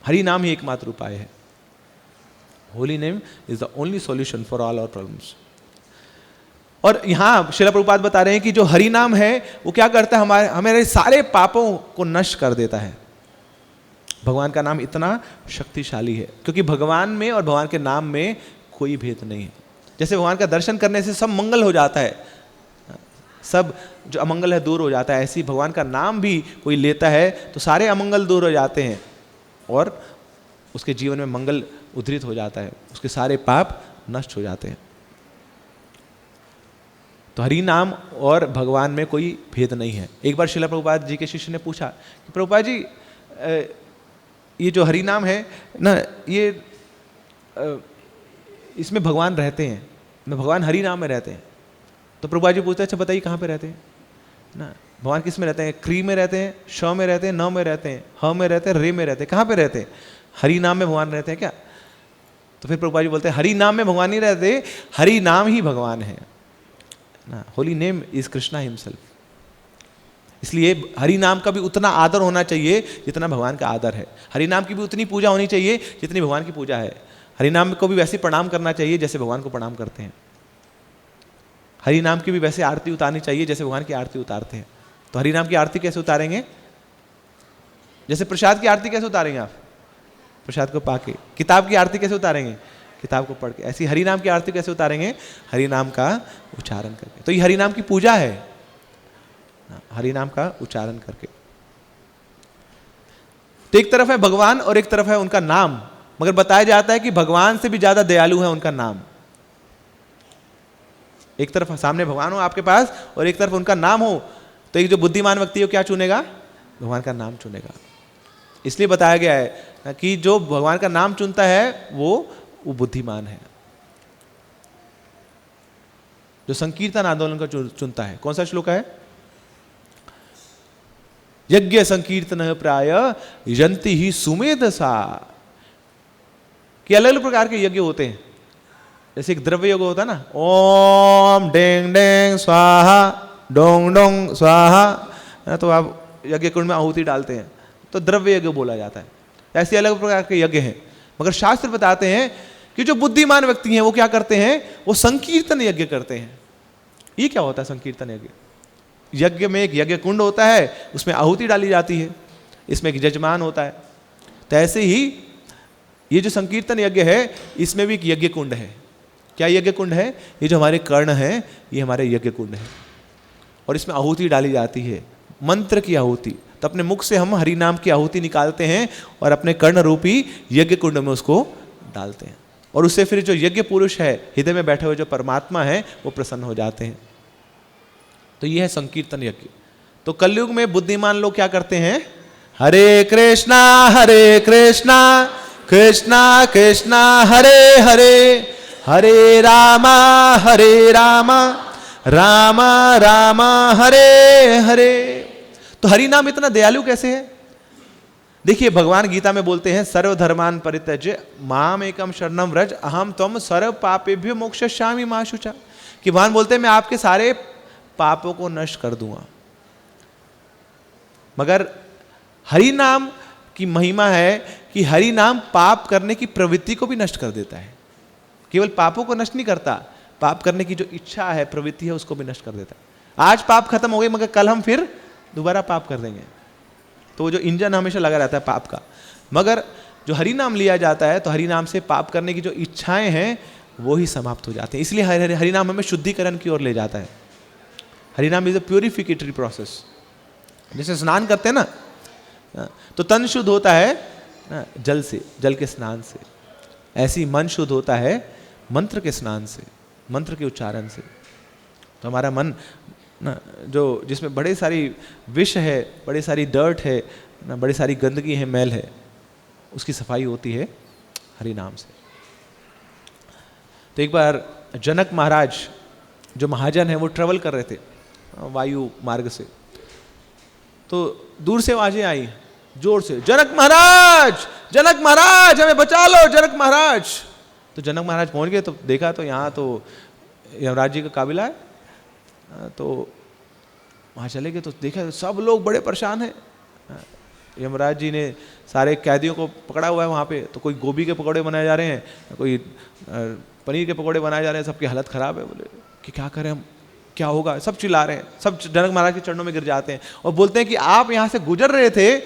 हरि नाम ही एकमात्र उपाय है। Holy name is the only solution for all our problems. और यहाँ श्रील प्रभुपाद बता रहे हैं कि जो हरि नाम है वो क्या करता है, हमारे सारे पापों को नष्ट कर देता है। भगवान का नाम इतना शक्तिशाली है, क्योंकि भगवान में और भगवान के नाम में कोई भेद नहीं है। जैसे भगवान का दर्शन करने से सब मंगल हो जाता है, सब जो अमंगल है दूर हो जाता है, ऐसे ही भगवान का नाम भी कोई लेता है तो सारे अमंगल दूर हो जाते हैं और उसके जीवन में मंगल उद्धृत हो जाता है, उसके सारे पाप नष्ट हो जाते हैं। तो हरि नाम और भगवान में कोई भेद नहीं है। एक बार श्रील प्रभुपाद जी के शिष्य ने पूछा कि प्रभुपाद जी ये जो हरि नाम है ना, ये इसमें भगवान रहते हैं ना, भगवान हरि नाम में रहते हैं। तो प्रभुपाद जी पूछते हैं अच्छा बताइए कहाँ पे रहते हैं ना, भगवान किस में रहते हैं? क्री में रहते हैं, श में रहते हैं, न में रहते हैं, ह में रहते हैं, रे में रहते हैं, कहाँ पे रहते हैं? हरि नाम में भगवान रहते हैं क्या? तो फिर प्रभुपाद जी बोलते हैं हरि नाम में भगवान नहीं रहते, हरि नाम ही भगवान है ना। Holi name is Krishna himself. इसलिए हरि नाम का भी उतना आदर होना चाहिए जितना भगवान का आदर है। हरि नाम की भी उतनी पूजा होनी चाहिए जितनी भगवान की पूजा है। हरि नाम को भी वैसे प्रणाम करना चाहिए जैसे भगवान को प्रणाम करते हैं। हरि नाम की भी वैसे आरती उतारनी चाहिए जैसे भगवान की आरती उतारते हैं। तो हरि नाम की आरती कैसे उतारेंगे? जैसे प्रसाद की आरती कैसे उतारेंगे आप? प्रसाद को पाके। किताब की आरती कैसे उतारेंगे? किताब को पढ़ के। ऐसी हरि नाम की आरती कैसे उतारेंगे? हरि नाम का उच्चारण करके। तो ये हरि नाम की पूजा है, हरि नाम का उच्चारण करके। तो एक तरफ है भगवान और एक तरफ है उनका नाम, मगर बताया जाता है कि भगवान से भी ज्यादा दयालु है उनका नाम। एक तरफ सामने भगवान हो आपके पास और एक तरफ उनका नाम हो, तो एक जो बुद्धिमान व्यक्ति हो क्या चुनेगा? भगवान का नाम चुनेगा। इसलिए बताया गया है कि जो भगवान का नाम चुनता है वो बुद्धिमान है। जो संकीर्तन आंदोलन का चुनता है। कौन सा श्लोक है? यज्ञ संकीर्तन प्राय यंति ही सुमेधसा, कि अलग अलग प्रकार के यज्ञ होते हैं। जैसे एक द्रव्य यज्ञ होता है ना, ओम डेंग डेंग स्वाहा डोंग डोंग स्वाहा, तो आप यज्ञ कुंड में आहुति डालते हैं तो द्रव्य यज्ञ बोला जाता है। ऐसे अलग प्रकार के यज्ञ हैं। मगर शास्त्र बताते हैं कि जो बुद्धिमान व्यक्ति हैं वो क्या करते हैं, वो संकीर्तन यज्ञ करते हैं। ये क्या होता है संकीर्तन यज्ञ? यज्ञ में एक यज्ञ कुंड होता है, उसमें आहुति डाली जाती है, इसमें एक यजमान होता है। तो ऐसे ही ये जो संकीर्तन यज्ञ है इसमें भी एक यज्ञ कुंड है। क्या यज्ञ कुंड है? ये जो हमारे कर्ण हैं ये हमारे यज्ञ कुंड है, और इसमें आहुति डाली जाती है, मंत्र की आहुति। तो अपने मुख से हम हरि नाम की आहुति निकालते हैं और अपने कर्ण रूपी यज्ञ कुंड में उसको डालते हैं, और उससे फिर जो यज्ञ पुरुष है, हृदय में बैठे हुए जो परमात्मा है, वो प्रसन्न हो जाते हैं। तो ये है संकीर्तन यज्ञ। तो कलयुग में बुद्धिमान लोग क्या करते हैं? हरे कृष्णा कृष्णा कृष्णा हरे हरे, हरे रामा राम राम हरे हरे। तो हरि नाम इतना दयालु कैसे है? देखिए भगवान गीता में बोलते हैं सर्वधर्मान परित्यज्य माम एकम शरणम व्रज अहम त्वम सर्व पापेभ्यो मोक्षयिष्यामि मा शुचा। कि भगवान बोलते हैं मैं आपके सारे पापों को नष्ट कर दूंगा। मगर हरि नाम की महिमा है कि हरि नाम पाप करने की प्रवृत्ति को भी नष्ट कर देता है। केवल पापों को नष्ट नहीं करता, पाप करने की जो इच्छा है, प्रवृत्ति है, उसको भी नष्ट कर देता है। आज पाप खत्म हो गई मगर कल हम फिर दोबारा पाप कर देंगे। तो वो जो इंजन हमेशा लगा रहता है पाप का। मगर जो हरि नाम लिया जाता है तो हरि नाम से पाप करने की जो इच्छाएं हैं वो ही समाप्त हो जाते हैं। इसलिए हरि नाम हमें शुद्धिकरण की ओर ले जाता है। Hari naam is a प्योरिफिकेटरी process. जैसे स्नान करते हैं ना, तो तन शुद्ध होता है जल से, जल के स्नान से। ऐसे ही मन शुद्ध होता है मंत्र के स्नान से, मंत्र के उच्चारण से। तो हमारा मन ना, जो जिसमें बड़े सारी विष है, बड़ी सारी डर्ट है ना, बड़ी सारी गंदगी है, मैल है, उसकी सफाई होती है हरि नाम से। तो एक बार जनक महाराज जो महाजन है वो ट्रेवल कर रहे थे वायु मार्ग से। तो दूर से आवाजें आई जोर से, जनक महाराज हमें बचा लो जनक महाराज। तो जनक महाराज पहुंच गए तो देखा तो यहाँ तो यमराज जी का काबिला है। तो वहाँ चले गए तो देखा सब लोग बड़े परेशान हैं। यमराज जी ने सारे कैदियों को पकड़ा हुआ है वहाँ पे। तो कोई गोभी के पकौड़े बनाए जा रहे हैं, कोई पनीर के पकौड़े बनाए जा रहे हैं, सबकी हालत ख़राब है। बोले कि क्या करें हम, क्या होगा? सब चिल्ला रहे हैं, सब जनक महाराज के चरणों में गिर जाते हैं और बोलते हैं कि आप यहाँ से गुजर रहे थे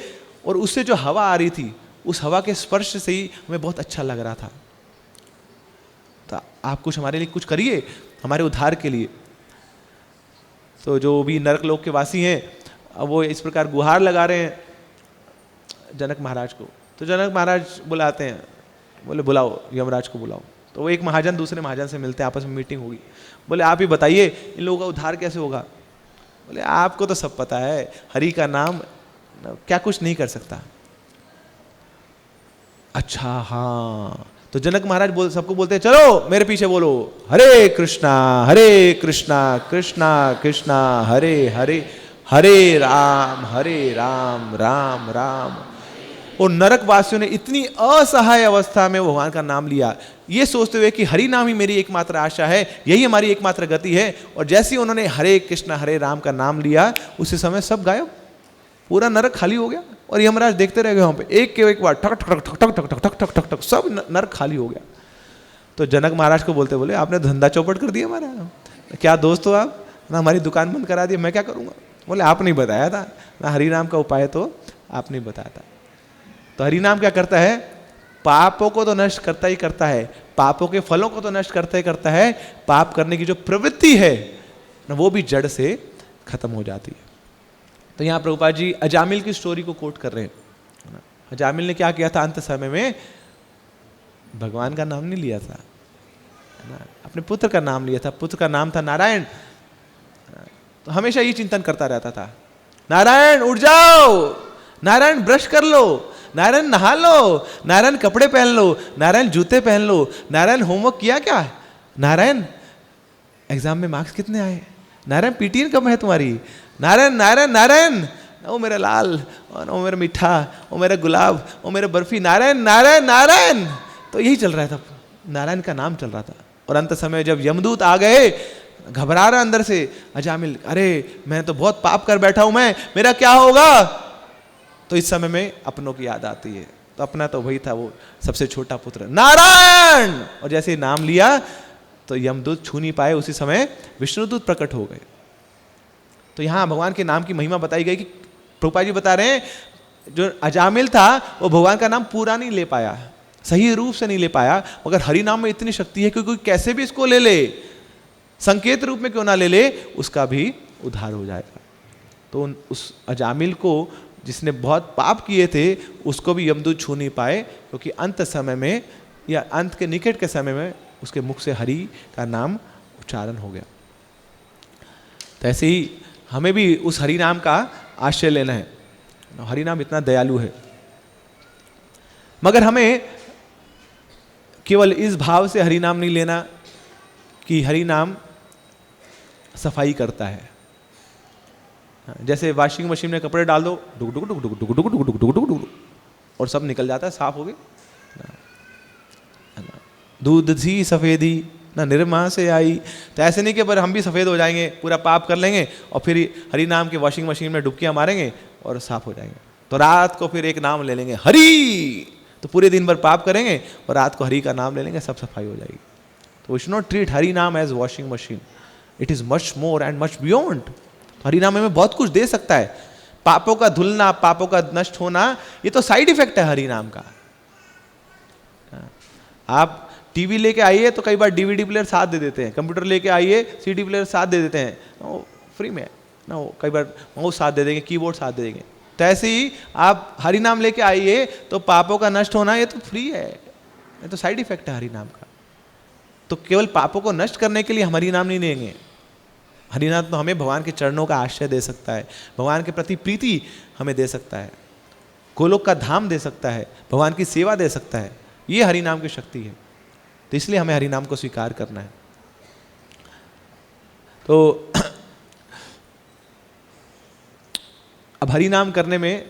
और उससे जो हवा आ रही थी, उस हवा के स्पर्श से ही हमें बहुत अच्छा लग रहा था। तो आप कुछ हमारे लिए कुछ करिए, हमारे उद्धार के लिए। तो जो भी नरक लोक के वासी हैं अब वो इस प्रकार गुहार लगा रहे हैं जनक महाराज को। तो जनक महाराज बुलाते हैं, बोले बुलाओ यमराज को बुलाओ। तो वो एक महाजन दूसरे महाजन से मिलते हैं, आपस में मीटिंग होगी। बोले आप ही बताइए इन लोगों का उद्धार कैसे होगा? बोले आपको तो सब पता है, हरि का नाम क्या कुछ नहीं कर सकता। अच्छा हाँ। तो जनक महाराज सबको बोलते हैं चलो मेरे पीछे बोलो, हरे कृष्णा कृष्णा कृष्णा हरे हरे, हरे राम राम राम। और नरक वासियों ने इतनी असहाय अवस्था में भगवान का नाम लिया, ये सोचते हुए कि हरि नाम ही मेरी एकमात्र आशा है, यही हमारी एकमात्र गति है। और जैसे ही उन्होंने हरे कृष्णा हरे राम का नाम लिया, उसी समय सब गायब, पूरा नरक खाली हो गया। और यमराज देखते रह गए वहाँ पे, एक के एक बार ठक ठक ठक ठक ठक ठक ठक ठक ठक, सब नरक खाली हो गया। तो जनक महाराज को बोलते बोले आपने धंधा चौपट कर दिया हमारा, क्या दोस्त हो आप ना, हमारी दुकान बंद करा दी, मैं क्या करूँगा? बोले आप नहीं बताया था ना, हरि नाम का उपाय तो आप नहीं बताया था। तो हरि नाम क्या करता है? पापों को तो नष्ट करता ही करता है, पापों के फलों को तो नष्ट करता ही करता है, पाप करने की जो प्रवृत्ति है ना वो भी जड़ से खत्म हो जाती है। तो यहाँ प्रभुपाद जी अजामिल की स्टोरी को कोट कर रहे हैं। अजामिल ने क्या किया था? अंत समय में भगवान का नाम नहीं लिया था, अपने पुत्र का नाम लिया था। पुत्र का नाम था नारायण। तो हमेशा ये चिंतन करता रहता था, नारायण उठ जाओ, नारायण ब्रश कर लो, नारायण नहा लो, नारायण कपड़े पहन लो, नारायण जूते पहन लो, नारायण होमवर्क किया क्या, नारायण एग्जाम में मार्क्स कितने आए? नारायण पीटीएन कब है तुम्हारी? नारायण नारायण नारायण, ओ मेरा लाल, ओ मेरा मीठा, ओ मेरा गुलाब, ओ मेरा बर्फी, नारायण नारायण नारायण। तो यही चल रहा था, नारायण का नाम चल रहा था। और अंत समय जब यमदूत आ गए, घबरा रहा अंदर से अजामिल, अरे मैं तो बहुत पाप कर बैठा हूं, मैं, मेरा क्या होगा? तो इस समय में अपनों की याद आती है। तो अपना तो वही था, वो सबसे छोटा पुत्र नारायण। और जैसे नाम लिया तो यमदूत छू नहीं पाए, उसी समय विष्णुदूत प्रकट हो गए। तो यहां भगवान के नाम की महिमा बताई गई कि प्रभुपाद जी बता रहे हैं, जो अजामिल था वो भगवान का नाम पूरा नहीं ले पाया, सही रूप से नहीं ले पाया, मगर हरि नाम में इतनी शक्ति है कि कोई कैसे भी इसको ले ले, संकेत रूप में क्यों ना ले ले, उसका भी उद्धार हो जाएगा। तो उस अजामिल को जिसने बहुत पाप किए थे, उसको भी यमदूत छू नहीं पाए, क्योंकि अंत समय में या अंत के निकट के समय में उसके मुख से हरि का नाम उच्चारण हो गया। तो ऐसे ही हमें भी उस हरि नाम का आश्रय लेना है। हरि नाम इतना दयालु है, मगर हमें केवल इस भाव से हरि नाम नहीं लेना कि हरि नाम सफाई करता है। जैसे वॉशिंग मशीन में कपड़े डाल दो, डुक डुक डुक डुक डुक डुक डुक डुक डुक डुक, और सब निकल जाता है, साफ हो गए। दूध सी सफेदी ना निरमा से आई। तो ऐसे नहीं कि पर हम भी सफेद हो जाएंगे, पूरा पाप कर लेंगे और फिर हरि नाम के वॉशिंग मशीन में डुबकियां मारेंगे और साफ हो जाएंगे। तो रात को फिर एक नाम ले लेंगे हरि, तो पूरे दिन भर पाप करेंगे और रात को हरि का नाम ले लेंगे, सब सफाई हो जाएगी। तो we should not treat Hari नाम as washing machine, it is much more and much beyond. Hari नाम हमें बहुत कुछ दे सकता है। पापों का धुलना, पापों का नष्ट होना, ये तो साइड इफेक्ट है हरि नाम का। आप टीवी लेके आइए तो कई बार डीवीडी प्लेयर साथ दे देते हैं, कंप्यूटर लेके आइए सीडी प्लेयर साथ दे देते हैं, वो फ्री में ना, वो कई बार माउस साथ दे देंगे, कीबोर्ड साथ दे देंगे। तो ऐसे ही आप हरि नाम लेके आइए तो पापों का नष्ट होना ये तो फ्री है, ये तो साइड इफेक्ट है हरि नाम का। तो केवल पापों को नष्ट करने के लिए हम हरि नाम नहीं लेंगे। हरि नाम तो हमें भगवान के चरणों का आश्रय दे सकता है, भगवान के प्रति प्रीति हमें दे सकता है, गोलोक का धाम दे सकता है, भगवान की सेवा दे सकता है। ये हरि नाम की शक्ति है। तो इसलिए हमें हरि नाम को स्वीकार करना है। तो अब हरि नाम करने में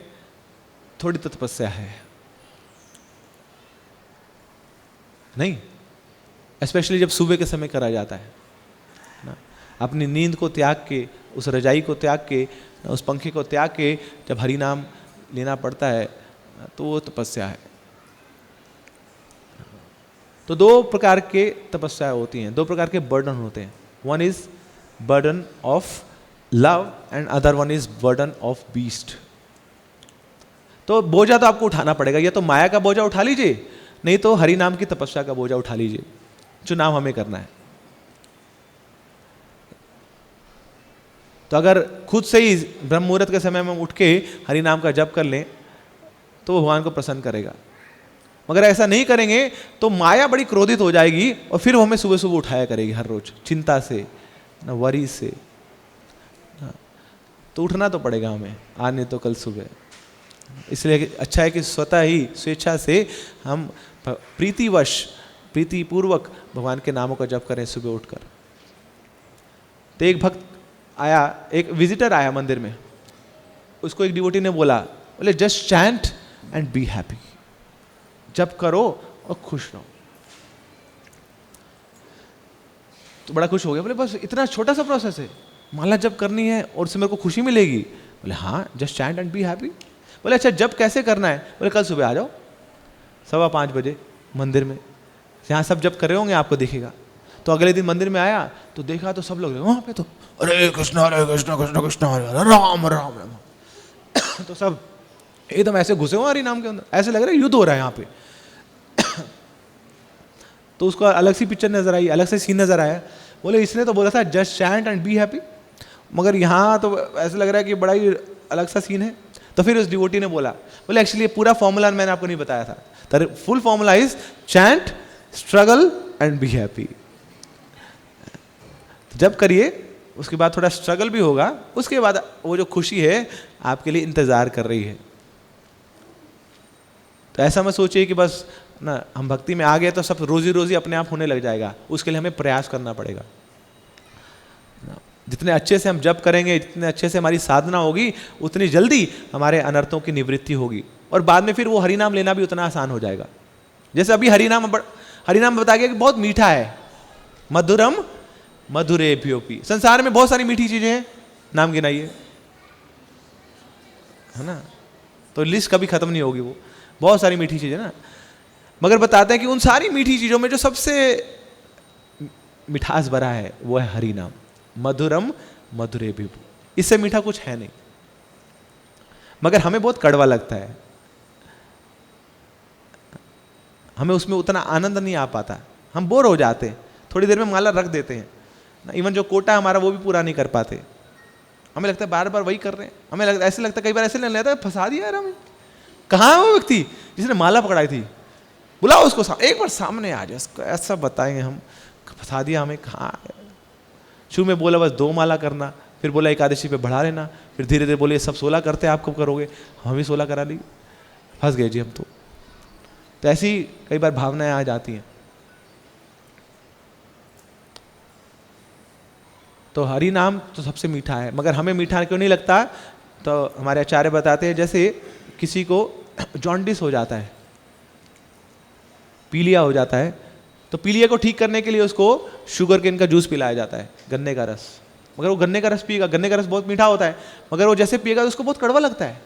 थोड़ी तो तपस्या है, नहीं? स्पेशली जब सुबह के समय करा जाता है ना, अपनी नींद को त्याग के, उस रजाई को त्याग के, उस पंखे को त्याग के जब हरि नाम लेना पड़ता है तो वो तपस्या है। तो दो प्रकार के तपस्या होती हैं, दो प्रकार के बर्डन होते हैं। One is burden of love and other one is burden of beast. तो बोझा तो आपको उठाना पड़ेगा, या तो माया का बोझा उठा लीजिए, नहीं तो हरि नाम की तपस्या का बोझा उठा लीजिए। चुनाव हमें करना है। तो अगर खुद से ही ब्रह्म मुहूर्त के समय में उठ के हरि नाम का जप कर लें तो वो भगवान को प्रसन्न करेगा। मगर ऐसा नहीं करेंगे तो माया बड़ी क्रोधित हो जाएगी और फिर वो हमें सुबह सुबह उठाया करेगी हर रोज, चिंता से ना, वरी से। तो उठना तो पड़ेगा हमें, आज नहीं तो कल सुबह। इसलिए अच्छा है कि स्वतः ही स्वेच्छा से हम प्रीतिवश, प्रीतिपूर्वक भगवान के नामों का जप करें सुबह उठकर। तो एक भक्त आया, एक विजिटर आया मंदिर में, उसको एक डिवोटी ने बोला, बोले just chant and be happy, जप करो और खुश रहो। तो बड़ा खुश हो गया, बोले बस इतना छोटा सा प्रोसेस है, माला जप करनी है और उससे मेरे को खुशी मिलेगी? बोले हाँ, just chant and be happy. बोले अच्छा जप कैसे करना है? बोले कल सुबह आ जाओ 5:15 बजे मंदिर में, यहाँ सब जप कर रहे होंगे, आपको दिखेगा। तो अगले दिन मंदिर में आया तो देखा तो सब लोग वहाँ पे तो हरे कृष्ण कृष्ण कृष्ण हरे राम राम राम। तो सब एकदम ऐसे घुसे हुए हरि नाम के अंदर, ऐसे लग रहा है युद्ध हो रहा है यहाँ पे। तो उसको अलग सी पिक्चर नजर आई, अलग से सीन नजर आया। बोले इसने तो बोला था just chant and be happy, मगर यहाँ तो ऐसा लग रहा है कि बड़ा ही अलग सा सीन है। तो फिर उस डिवोटी ने बोला, बोले एक्चुअली पूरा फॉर्मूला मैंने आपको नहीं बताया था, तो full formula is chant, struggle and be happy. जब करिए, उसके बाद थोड़ा स्ट्रगल भी होगा, उसके बाद वो जो खुशी है आपके लिए इंतजार कर रही है। तो ऐसा मत सोचिए कि बस ना हम भक्ति में आ गए तो सब रोजी रोजी अपने आप होने लग जाएगा, उसके लिए हमें प्रयास करना पड़ेगा। जितने अच्छे से हम जप करेंगे, जितने अच्छे से हमारी साधना होगी, उतनी जल्दी हमारे अनर्थों की निवृत्ति होगी और बाद में फिर वो हरि नाम लेना भी उतना आसान हो जाएगा। जैसे अभी हरि नाम बता गया कि बहुत मीठा है, मधुरम मधुरेभ्योपि। संसार में बहुत सारी मीठी चीजें हैं, नाम गिनाइए, है ना, तो लिस्ट कभी खत्म नहीं होगी, वो बहुत सारी मीठी चीजें ना। मगर बताते हैं कि उन सारी मीठी चीजों में जो सबसे मिठास भरा है वो है हरि नाम, मधुरम मधुरेभ्यो। इससे मीठा कुछ है नहीं, मगर हमें बहुत कड़वा लगता है, हमें उसमें उतना आनंद नहीं आ पाता, हम बोर हो जाते हैं, थोड़ी देर में माला रख देते हैं ना। इवन जो कोटा हमारा वो भी पूरा नहीं कर पाते, हमें लगता है बार बार वही कर रहे हैं। हमें ऐसे लगता है, कई बार ऐसे नहीं लगता है फंसा दिया यार हमें। कहाँ है वो व्यक्ति जिसने माला पकड़ाई थी, बुलाओ उसको, एक बार सामने आ जाए, उसको ऐसा बताएंगे हम, फंसा दिया हमें। कहाँ है, शुरू में बोला बस 2 माला करना, फिर बोला एकादशी पे बढ़ा लेना, फिर धीरे धीरे बोले सब 16 करते हैं, आप कब करोगे, हम भी 16 करा ली, फंस गए जी हम तो ऐसी कई बार भावनाएं आ जाती हैं। तो हरि नाम तो सबसे मीठा है, मगर हमें मीठा क्यों नहीं लगता? तो हमारे आचार्य बताते हैं, जैसे किसी को जॉन्डिस हो जाता है, पीलिया हो जाता है, तो पीलिया को ठीक करने के लिए उसको शुगर केन का जूस पिलाया जाता है, गन्ने का रस। मगर वो गन्ने का रस पिएगा, गन्ने का रस बहुत मीठा होता है, मगर वो जैसे पिएगा तो उसको बहुत कड़वा लगता है।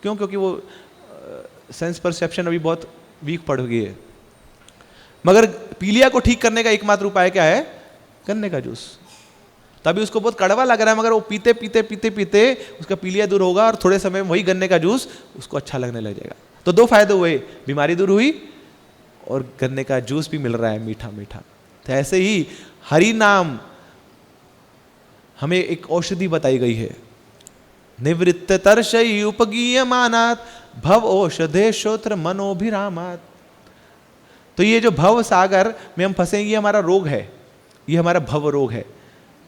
क्यों? क्योंकि वो सेंस परसेप्शन अभी बहुत वीक पड़ गई है। मगर पीलिया को ठीक करने का एकमात्र उपाय क्या है? गन्ने का जूस। तभी उसको बहुत कड़वा लग रहा है, मगर वो पीते पीते पीते पीते उसका पीलिया दूर होगा और थोड़े समय में वही गन्ने का जूस उसको अच्छा लगने लग जाएगा। तो 2 फायदे हुए, बीमारी दूर हुई और गन्ने का जूस भी मिल रहा है मीठा मीठा। तो ऐसे ही हरि नाम हमें एक औषधि बताई गई है। निवृत्त तर्षयि उपगीयमानात् भव औषधे श्रोत्र मनोभिरामात्। तो ये जो भव सागर में हम फंसे, ये हमारा रोग है, ये हमारा भव रोग है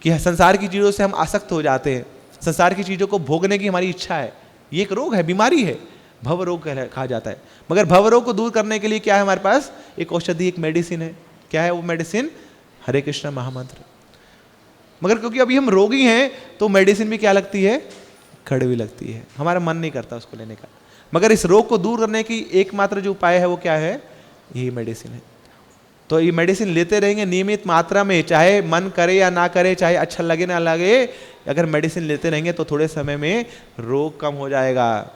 कि संसार की चीजों से हम आसक्त हो जाते हैं, संसार की चीजों को भोगने की हमारी इच्छा है। ये एक रोग है, बीमारी है, भव रोग कहा जाता है। मगर भव रोग को दूर करने के लिए क्या है हमारे पास? एक औषधि, एक मेडिसिन है। क्या है वो मेडिसिन? हरे कृष्ण महामंत्र। मगर क्योंकि अभी हम रोगी हैं तो मेडिसिन भी क्या लगती है? कड़वी लगती है, हमारा मन नहीं करता उसको लेने का। मगर इस रोग को दूर करने की एकमात्र जो उपाय है वो क्या है? यही मेडिसिन है। तो ये मेडिसिन लेते रहेंगे नियमित मात्रा में, चाहे मन करे या ना करे, चाहे अच्छा लगे ना लगे, अगर मेडिसिन लेते रहेंगे तो थोड़े समय में रोग कम हो जाएगा,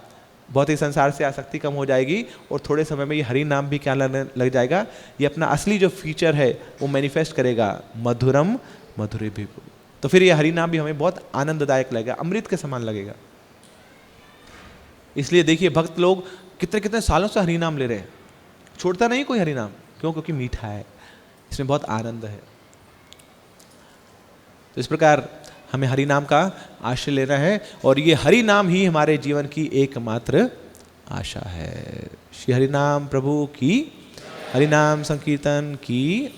बहुत ही संसार से आसक्ति कम हो जाएगी और थोड़े समय में ये हरि नाम भी क्या लगने लग जाएगा, ये अपना असली जो फीचर है वो मैनिफेस्ट करेगा, मधुरम मधुरेभ्यो। तो फिर ये हरि नाम भी हमें बहुत आनंददायक लगेगा, अमृत के समान लगेगा। इसलिए देखिए भक्त लोग कितने कितने सालों से हरि नाम ले रहे हैं, छोड़ता नहीं कोई हरि नाम। क्यों? क्योंकि मीठा है, इसमें बहुत आनंद है। तो इस प्रकार हमें हरि नाम का आश्रय लेना है और ये हरि नाम ही हमारे जीवन की एकमात्र आशा है। श्री हरि नाम प्रभु की, हरि नाम संकीर्तन की।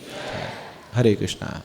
हरे कृष्णा।